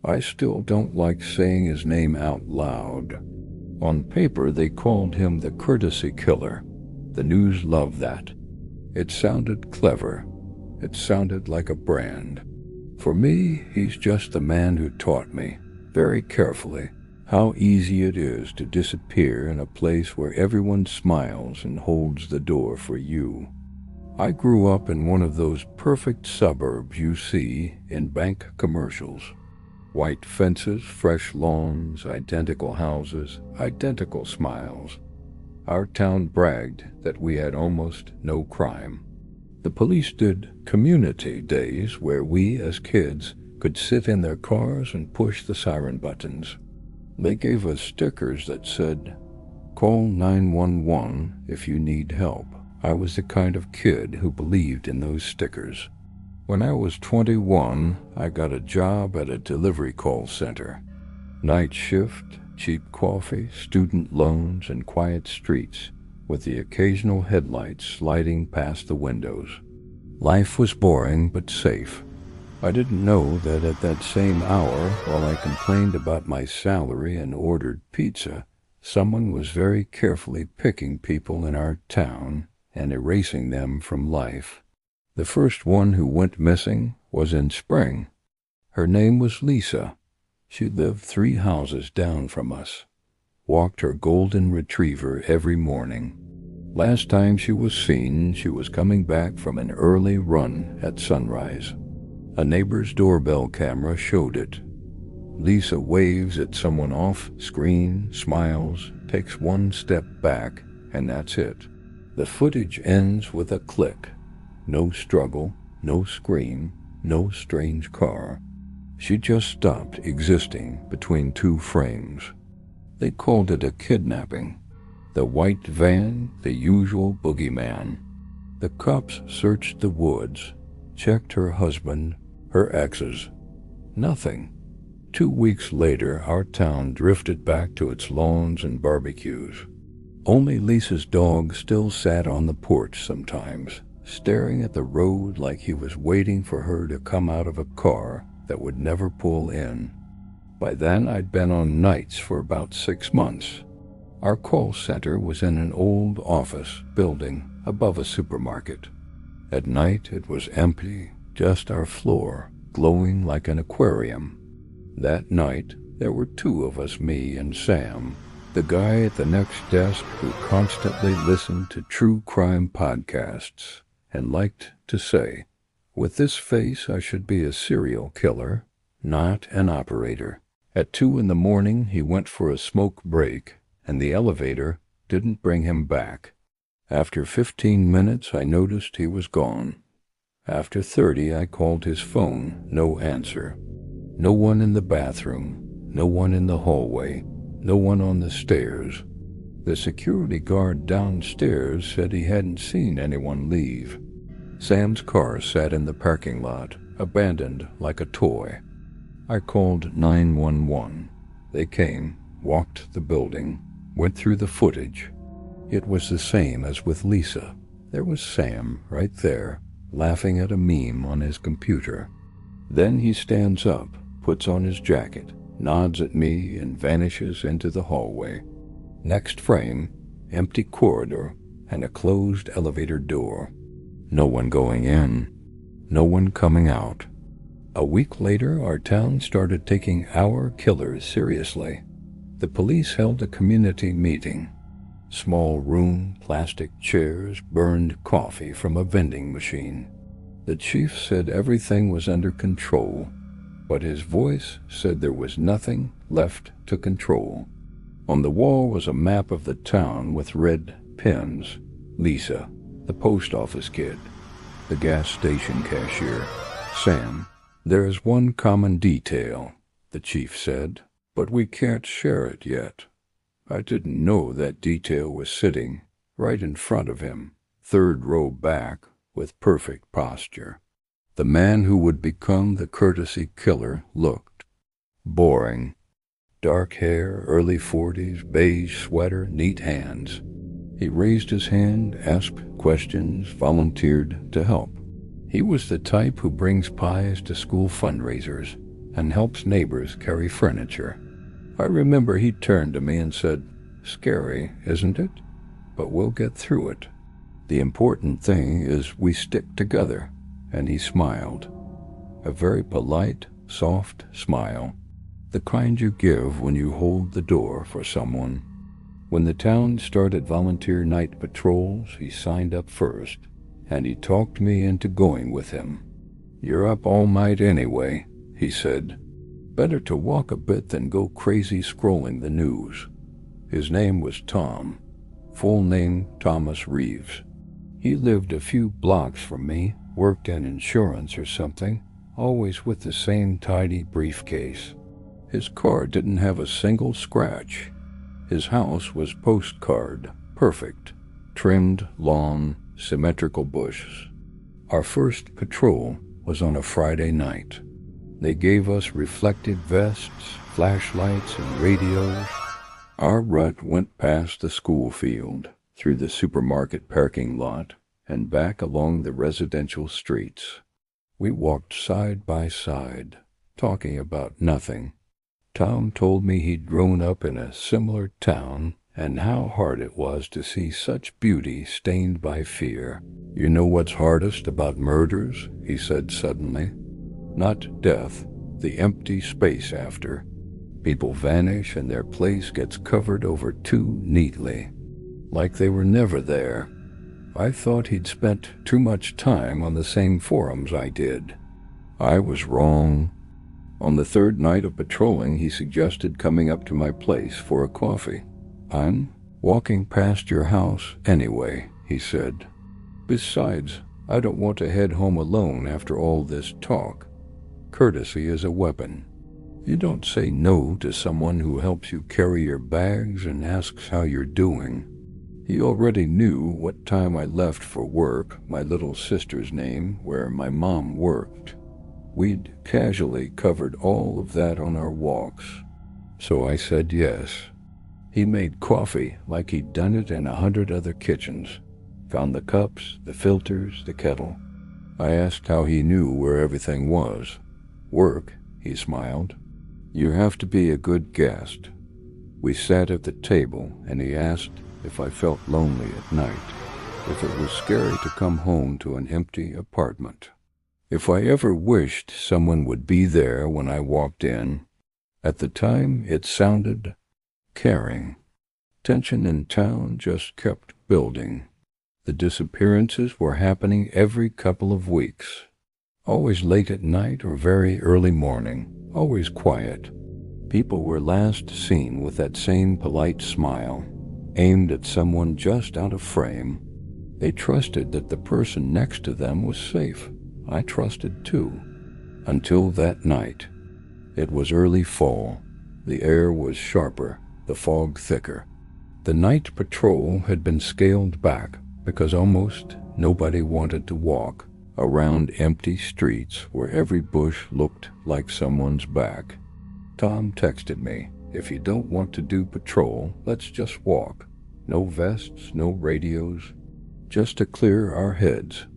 I still don't like saying his name out loud. On paper, they called him the courtesy killer. The news loved that. It sounded clever. It sounded like a brand. For me, he's just the man who taught me, very carefully, how easy it is to disappear in a place where everyone smiles and holds the door for you. I grew up in one of those perfect suburbs you see in bank commercials. White fences, fresh lawns, identical houses, identical smiles. Our town bragged that we had almost no crime. The police did community days where we, as kids, could sit in their cars and push the siren buttons. They gave us stickers that said, "Call 911 if you need help." I was the kind of kid who believed in those stickers. When I was 21, I got a job at a delivery call center. Night shift, cheap coffee, student loans, and quiet streets, with the occasional headlights sliding past the windows. Life was boring but safe. I didn't know that at that same hour, while I complained about my salary and ordered pizza, someone was very carefully picking people in our town and erasing them from life. The first one who went missing was in spring. Her name was Lisa. She lived 3 houses down from us. Walked her golden retriever every morning. Last time she was seen, she was coming back from an early run at sunrise. A neighbor's doorbell camera showed it. Lisa waves at someone off screen, smiles, takes one step back, and that's it. The footage ends with a click. No struggle, no scream, no strange car. She just stopped existing between 2 frames. They called it a kidnapping. The white van, the usual boogeyman. The cops searched the woods, checked her husband, her exes. Nothing. 2 weeks later, our town drifted back to its lawns and barbecues. Only Lisa's dog still sat on the porch sometimes, staring at the road like he was waiting for her to come out of a car that would never pull in. By then, I'd been on nights for about 6 months. Our call center was in an old office building above a supermarket. At night, it was empty, just our floor, glowing like an aquarium. That night, there were 2 of us, me and Sam, the guy at the next desk who constantly listened to true crime podcasts and liked to say, "With this face, I should be a serial killer, not an operator." At 2 in the morning, he went for a smoke break, and the elevator didn't bring him back. After 15 minutes, I noticed he was gone. After 30, I called his phone, no answer. No one in the bathroom, no one in the hallway, no one on the stairs. The security guard downstairs said he hadn't seen anyone leave. Sam's car sat in the parking lot, abandoned like a toy. I called 911. They came, walked the building, went through the footage. It was the same as with Lisa. There was Sam right there, laughing at a meme on his computer. Then he stands up, puts on his jacket, nods at me, and vanishes into the hallway. Next frame, empty corridor and a closed elevator door. No one going in, no one coming out. A week later, our town started taking our killers seriously. The police held a community meeting. Small room, plastic chairs, burned coffee from a vending machine. The chief said everything was under control, but his voice said there was nothing left to control. On the wall was a map of the town with red pins. Lisa, the post office kid, the gas station cashier, Sam. "There is one common detail," the chief said, "but we can't share it yet." I didn't know that detail was sitting right in front of him, 3rd row back, with perfect posture. The man who would become the courtesy killer looked boring. Dark hair, early 40s, beige sweater, neat hands. He raised his hand, asked questions, volunteered to help. He was the type who brings pies to school fundraisers, and helps neighbors carry furniture. I remember he turned to me and said, "Scary, isn't it? But we'll get through it. The important thing is we stick together." And he smiled. A very polite, soft smile. The kind you give when you hold the door for someone. When the town started volunteer night patrols, he signed up first, and he talked me into going with him. "You're up all night anyway," he said. "Better to walk a bit than go crazy scrolling the news." His name was Tom, full name Thomas Reeves. He lived a few blocks from me, worked in insurance or something, always with the same tidy briefcase. His car didn't have a single scratch. His house was postcard, perfect, trimmed lawn, symmetrical bushes. Our first patrol was on a Friday night. They gave us reflective vests, flashlights, and radios. Our route went past the school field, through the supermarket parking lot, and back along the residential streets. We walked side by side, talking about nothing. Tom told me he'd grown up in a similar town and how hard it was to see such beauty stained by fear. "You know what's hardest about murders?" he said suddenly. "Not death, the empty space after. People vanish and their place gets covered over too neatly, like they were never there." I thought he'd spent too much time on the same forums I did. I was wrong. On the third night of patrolling, he suggested coming up to my place for a coffee. "I'm walking past your house anyway," he said. "Besides, I don't want to head home alone after all this talk. Courtesy is a weapon. You don't say no to someone who helps you carry your bags and asks how you're doing." He already knew what time I left for work, my little sister's name, where my mom worked. We'd casually covered all of that on our walks, so I said yes. He made coffee like he'd done it in 100 other kitchens, found the cups, the filters, the kettle. I asked how he knew where everything was. "Work," he smiled. "You have to be a good guest." We sat at the table, and he asked if I felt lonely at night, if it was scary to come home to an empty apartment, if I ever wished someone would be there when I walked in. At the time, it sounded caring. Tension in town just kept building. The disappearances were happening every couple of weeks, always late at night or very early morning, always quiet. People were last seen with that same polite smile, aimed at someone just out of frame. They trusted that the person next to them was safe. I trusted too. Until that night. It was early fall. The air was sharper, the fog thicker. The night patrol had been scaled back because almost nobody wanted to walk around empty streets where every bush looked like someone's back. Tom texted me, "If you don't want to do patrol, let's just walk. No vests, no radios, just to clear our heads."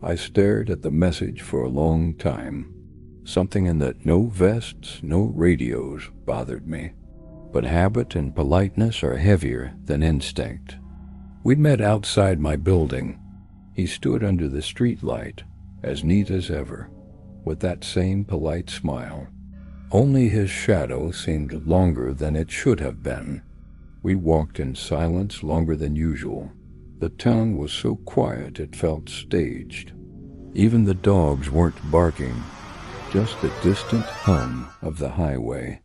I stared at the message for a long time. Something in that "no vests, no radios" bothered me. But habit and politeness are heavier than instinct. We met outside my building. He stood under the street light, as neat as ever, with that same polite smile. Only his shadow seemed longer than it should have been. We walked in silence longer than usual. The town was so quiet it felt staged. Even the dogs weren't barking, just the distant hum of the highway.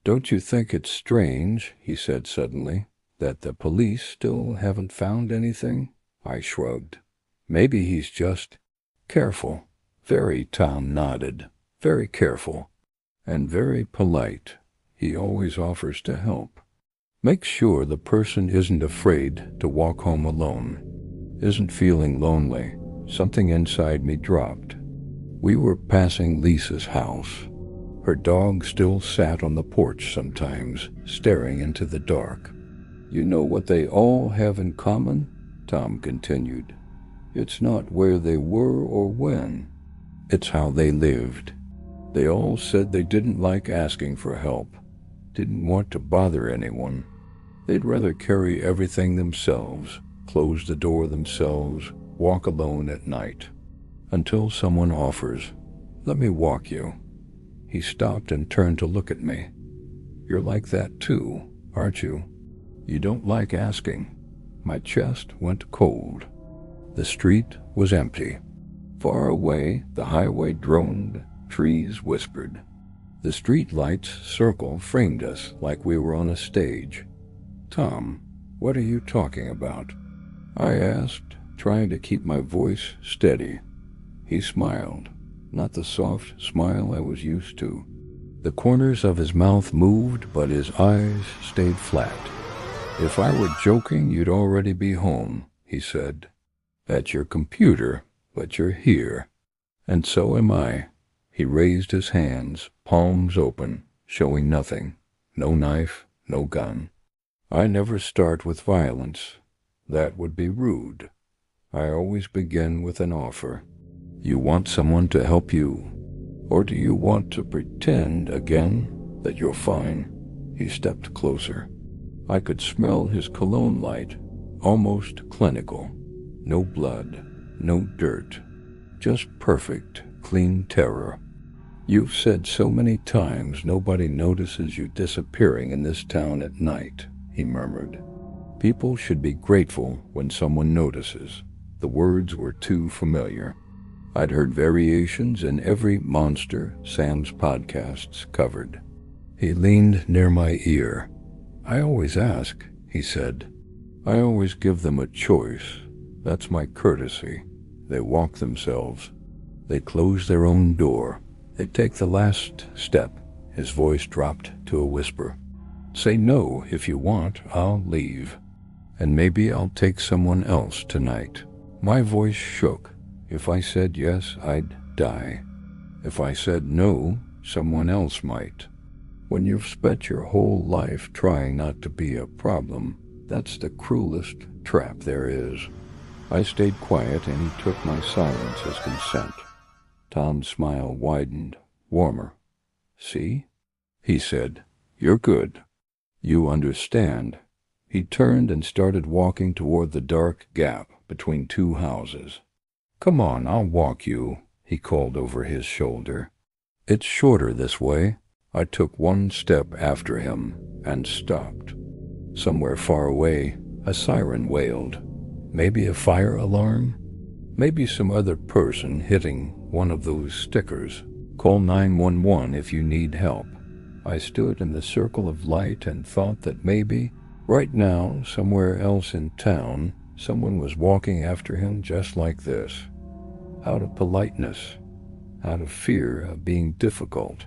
"Don't you think it's strange," he said suddenly, "that the police still haven't found anything?" I shrugged. "Maybe he's just careful." Tom nodded. "Very careful. And very polite. He always offers to help. Make sure the person isn't afraid to walk home alone, isn't feeling lonely." Something inside me dropped. We were passing Lisa's house. Her dog still sat on the porch sometimes, staring into the dark. "You know what they all have in common?" Tom continued. "It's not where they were or when. It's how they lived. They all said they didn't like asking for help, didn't want to bother anyone. They'd rather carry everything themselves, close the door themselves, walk alone at night. Until someone offers, "Let me walk you." He stopped and turned to look at me. "You're like that too, aren't you? You don't like asking." My chest went cold. The street was empty. Far away, the highway droned, trees whispered. The street light's circle framed us like we were on a stage. "Tom, what are you talking about?" I asked, trying to keep my voice steady. He smiled, not the soft smile I was used to. The corners of his mouth moved, but his eyes stayed flat. "If I were joking, you'd already be home," he said. "At your computer, but you're here. And so am I." He raised his hands, palms open, showing nothing. No knife, no gun. "I never start with violence. That would be rude. I always begin with an offer. You want someone to help you? Or do you want to pretend again that you're fine?" He stepped closer. I could smell his cologne light, almost clinical. No blood, no dirt, just perfect, clean terror. "You've said so many times nobody notices you disappearing in this town at night," he murmured. "People should be grateful when someone notices." The words were too familiar. I'd heard variations in every monster Sam's podcasts covered. He leaned near my ear. "I always ask," he said. "I always give them a choice. That's my courtesy. They walk themselves. They close their own door. They take the last step." His voice dropped to a whisper. "Say no if you want, I'll leave. And maybe I'll take someone else tonight." My voice shook. If I said yes, I'd die. If I said no, someone else might. When you've spent your whole life trying not to be a problem, that's the cruelest trap there is. I stayed quiet, and he took my silence as consent. Tom's smile widened, warmer. "See?" he said. "You're good. You understand." He turned and started walking toward the dark gap between two houses. "Come on, I'll walk you," he called over his shoulder. "It's shorter this way." I took one step after him and stopped. Somewhere far away, a siren wailed. Maybe a fire alarm? Maybe some other person hitting one of those stickers. "Call 911 if you need help." I stood in the circle of light and thought that maybe, right now, somewhere else in town, someone was walking after him just like this. Out of politeness, out of fear of being difficult,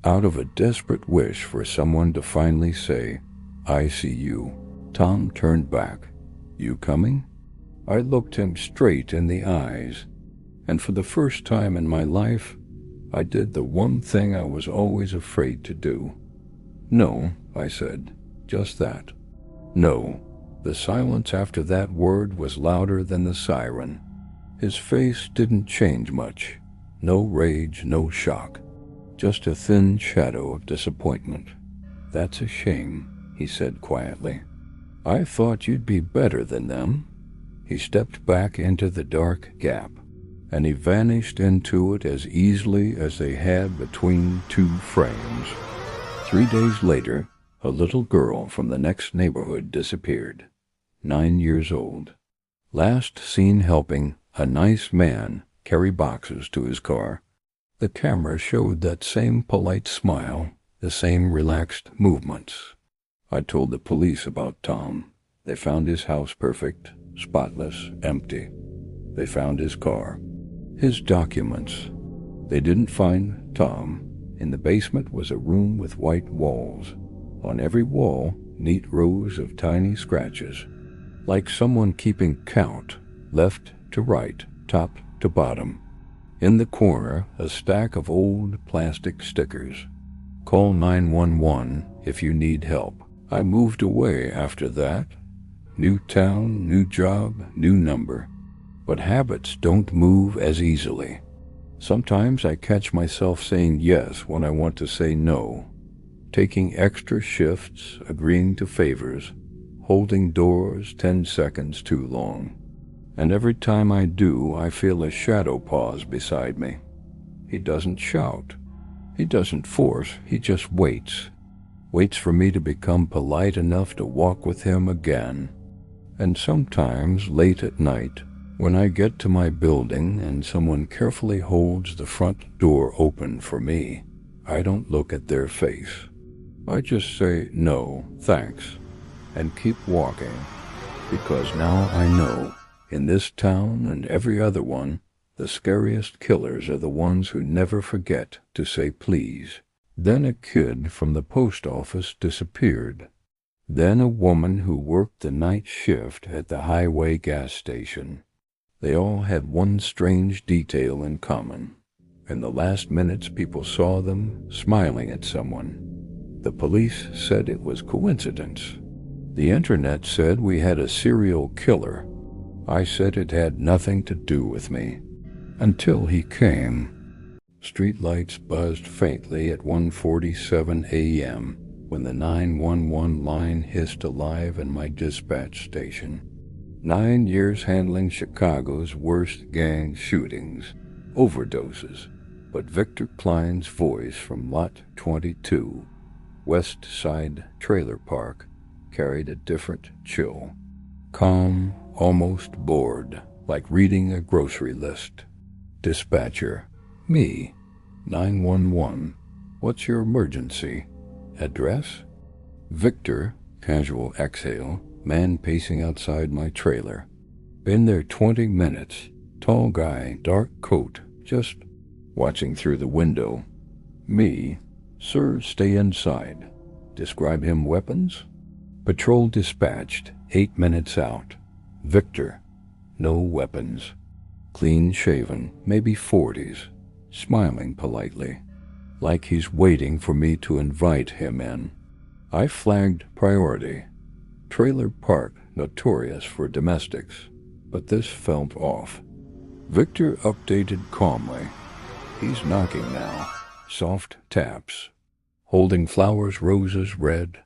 out of a desperate wish for someone to finally say, "I see you." Tom turned back. "You coming?" I looked him straight in the eyes, and for the first time in my life, I did the one thing I was always afraid to do. "No," I said, "just that." "No." The silence after that word was louder than the siren. His face didn't change much. No rage, no shock. Just a thin shadow of disappointment. "That's a shame," he said quietly. "I thought you'd be better than them." He stepped back into the dark gap, and he vanished into it as easily as they had between two frames. 3 days later, a little girl from the next neighborhood disappeared. 9 years old. Last seen helping a nice man carry boxes to his car. The camera showed that same polite smile, the same relaxed movements. I told the police about Tom. They found his house perfect, spotless, empty. They found his car, his documents. They didn't find Tom. In the basement was a room with white walls. On every wall, neat rows of tiny scratches, like someone keeping count, left to right, top to bottom. In the corner, a stack of old plastic stickers. "Call 911 if you need help." I moved away after that. New town, new job, new number. But habits don't move as easily. Sometimes I catch myself saying yes when I want to say no, taking extra shifts, agreeing to favors, holding doors 10 seconds too long. And every time I do, I feel a shadow pause beside me. He doesn't shout. He doesn't force. He just waits. Waits for me to become polite enough to walk with him again. And sometimes, late at night, when I get to my building and someone carefully holds the front door open for me, I don't look at their face. I just say, "No, thanks," and keep walking, because now I know, in this town and every other one, the scariest killers are the ones who never forget to say please. Then a kid from the post office disappeared. Then a woman who worked the night shift at the highway gas station. They all had one strange detail in common. In the last minutes, people saw them smiling at someone. The police said it was coincidence. The internet said we had a serial killer. I said it had nothing to do with me. Until he came. Streetlights buzzed faintly at 1:47 a.m. when the 911 line hissed alive in my dispatch station. 9 years handling Chicago's worst gang shootings, overdoses, but Victor Klein's voice from Lot 22, West Side Trailer Park, carried a different chill. Calm, almost bored, like reading a grocery list. Dispatcher: me. 911. What's your emergency? Address? Victor, casual exhale, man pacing outside my trailer. Been there 20 minutes. Tall guy, dark coat, just watching through the window. Me. Sir, stay inside. Describe him weapons? Patrol dispatched, 8 minutes out. Victor. No weapons. Clean shaven, maybe 40s, smiling politely, like he's waiting for me to invite him in. I flagged priority. Trailer park notorious for domestics, but this felt off. Victor updated calmly. He's knocking now. Soft taps. Holding flowers, roses, red.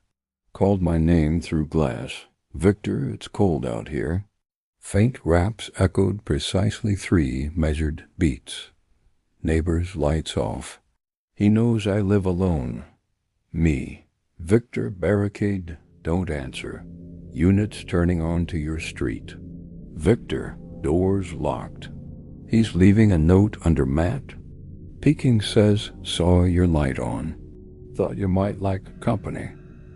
Called my name through glass. Victor, it's cold out here. Faint raps echoed precisely 3 measured beats. Neighbors' lights off. He knows I live alone. Me. Victor, barricade, don't answer. Units turning onto your street. Victor, doors locked. He's leaving a note under mat. Peeking says, saw your light on. Thought you might like company.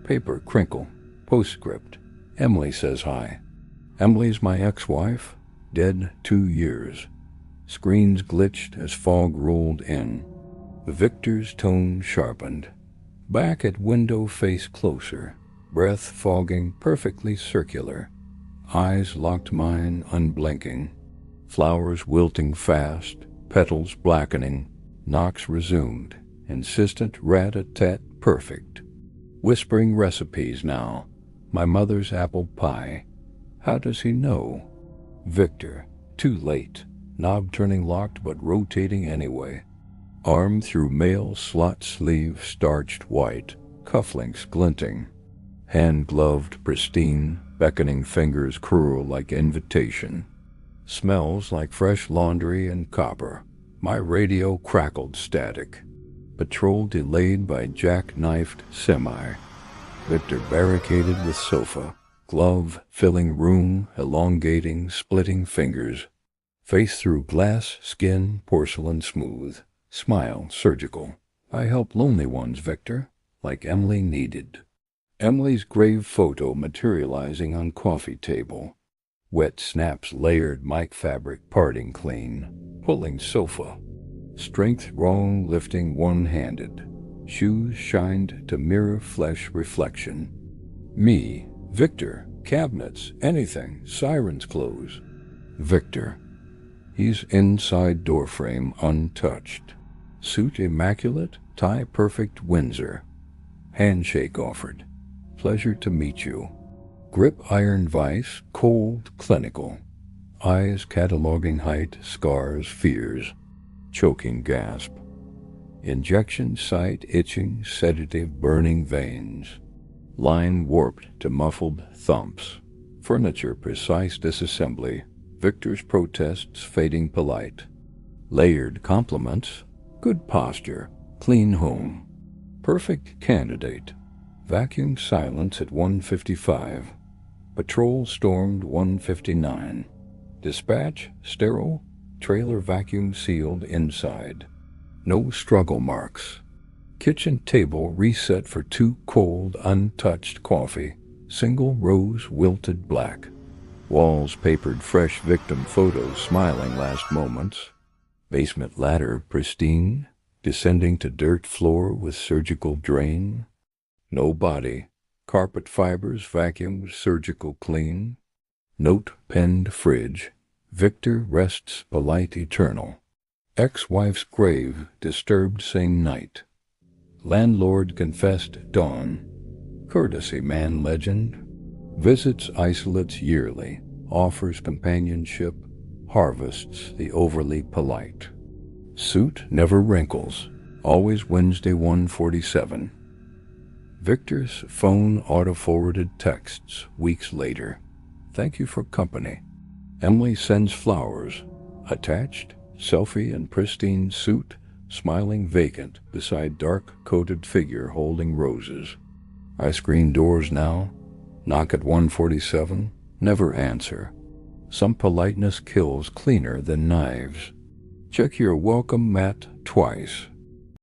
Paper crinkle. Postscript. Emily says hi. Emily's my ex-wife, dead 2 years. Screens glitched as fog rolled in. Victor's tone sharpened. Back at window face closer, breath fogging perfectly circular. Eyes locked mine unblinking. Flowers wilting fast, petals blackening. Knocks resumed, insistent rat-a-tat perfect. Whispering recipes now. My mother's apple pie. How does he know? Victor, too late. Knob turning locked but rotating anyway. Arm through male slot sleeve starched white, cufflinks glinting. Hand gloved pristine, beckoning fingers cruel like invitation. Smells like fresh laundry and copper. My radio crackled static. Patrol delayed by jackknifed semi. Victor barricaded with sofa. Glove filling room, elongating, splitting fingers. Face through glass, skin, porcelain smooth. Smile, surgical. I help lonely ones, Victor, like Emily needed. Emily's grave photo materializing on coffee table. Wet snaps layered mic fabric parting clean. Pulling sofa. Strength wrong lifting one-handed. Shoes shined to mirror flesh reflection. Me. Victor, cabinets, anything, sirens close. Victor. He's inside doorframe untouched. Suit immaculate, tie perfect Windsor. Handshake offered. Pleasure to meet you. Grip iron vice, cold, clinical. Eyes cataloging height, scars, fears. choking gasp. Injection site itching, sedative burning veins. Line warped to muffled thumps. Furniture precise disassembly. Victor's protests fading polite. Layered compliments. Good posture. Clean home. Perfect candidate. Vacuum silence at 1:55. Patrol stormed 1:59. Dispatch sterile. Trailer vacuum sealed inside. No struggle marks. Kitchen table reset for 2 cold, untouched coffee. Single rose wilted black. Walls papered fresh victim photos smiling last moments. Basement ladder pristine, descending to dirt floor with surgical drain. No body. Carpet fibers vacuumed surgical clean. Note penned fridge. Victor rests polite eternal. Ex-wife's grave disturbed same night. Landlord confessed dawn. Courtesy man legend. Visits isolates yearly. Offers companionship. Harvests the overly polite. Suit never wrinkles. Always Wednesday 1:47. Victor's phone auto-forwarded texts weeks later. Thank you for company. Emily sends flowers. Attached, selfie in pristine suit, smiling vacant beside dark-coated figure holding roses. I screen doors now. Knock at 1:47. Never answer. Some politeness kills cleaner than knives. Check your welcome mat twice.